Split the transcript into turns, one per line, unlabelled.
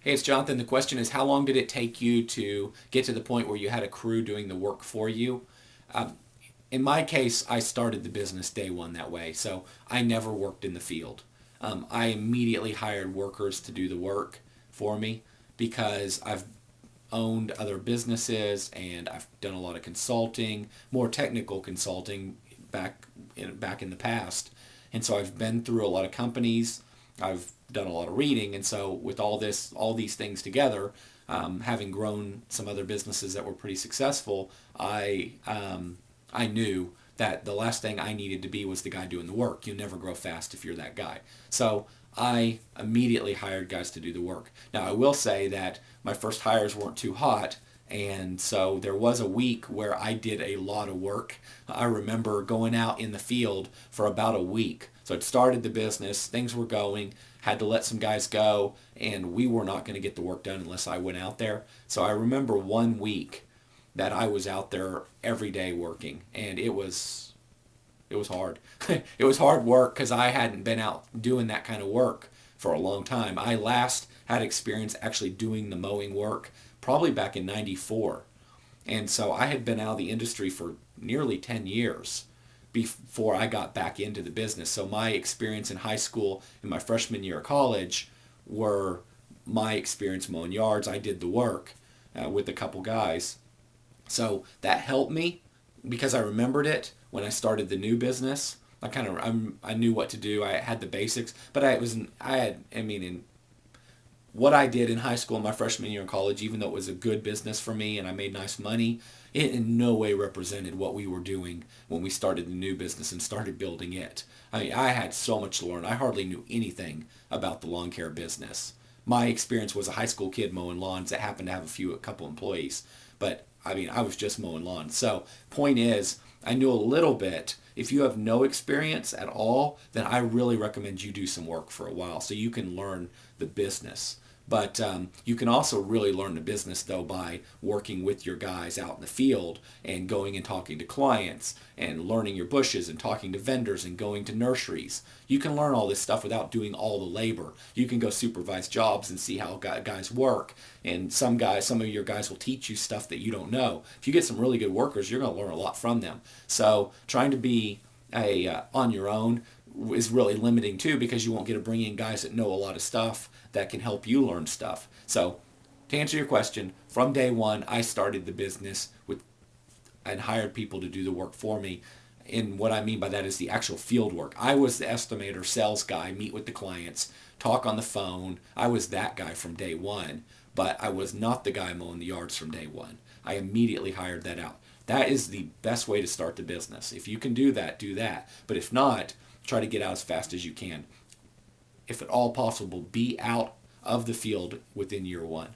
Hey, it's Jonathan. The question is, how long did it take you to get to the point where you had a crew doing the work for you? Um, in my case, I started the business day one that way, so I never worked in the field. I immediately hired workers to do the work for me because I've owned other businesses and I've done a lot of consulting, more technical consulting back in the past. And so I've been through a lot of companies. I've done a lot of reading, and so with all these things together, having grown some other businesses that were pretty successful, I knew that the last thing I needed to be was the guy doing the work. You never grow fast if you're that guy. So I immediately hired guys to do the work. Now, I will say that my first hires weren't too hot, and so there was a week where I did a lot of work. I remember going out in the field for about a week. So I'd started the business, things were going, had to let some guys go, and we were not going to get the work done unless I went out there. So I remember one week that I was out there every day working, and it was hard. It was hard work because I hadn't been out doing that kind of work for a long time. I last had experience actually doing the mowing work probably back in '94. And so I had been out of the industry for nearly 10 years before I got back into the business. So my experience in high school and my freshman year of college were my experience mowing yards. I did the work with a couple guys. So that helped me because I remembered it when I started the new business. I knew what to do. I had the basics, but I mean in what I did in high school and my freshman year in college, even though it was a good business for me and I made nice money, it in no way represented what we were doing when we started the new business and started building it. I mean, I had so much to learn. I hardly knew anything about the lawn care business. My experience was a high school kid mowing lawns that happened to have a couple employees, but I mean, I was just mowing lawns. So, point is, I knew a little bit. If you have no experience at all, then I really recommend you do some work for a while so you can learn the business. But you can also really learn the business though by working with your guys out in the field and going and talking to clients and learning your bushes and talking to vendors and going to nurseries. You can learn all this stuff without doing all the labor. You can go supervise jobs and see how guys work. And some of your guys will teach you stuff that you don't know. If you get some really good workers, you're going to learn a lot from them. So trying to be on your own is really limiting too because you won't get to bring in guys that know a lot of stuff that can help you learn stuff. So to answer your question, from day one, I started the business with and hired people to do the work for me. And what I mean by that is the actual field work. I was the estimator, sales guy, meet with the clients, talk on the phone. I was that guy from day one, but I was not the guy mowing the yards from day one. I immediately hired that out. That is the best way to start the business. If you can do that, do that. But if not, try to get out as fast as you can. If at all possible, be out of the field within year one.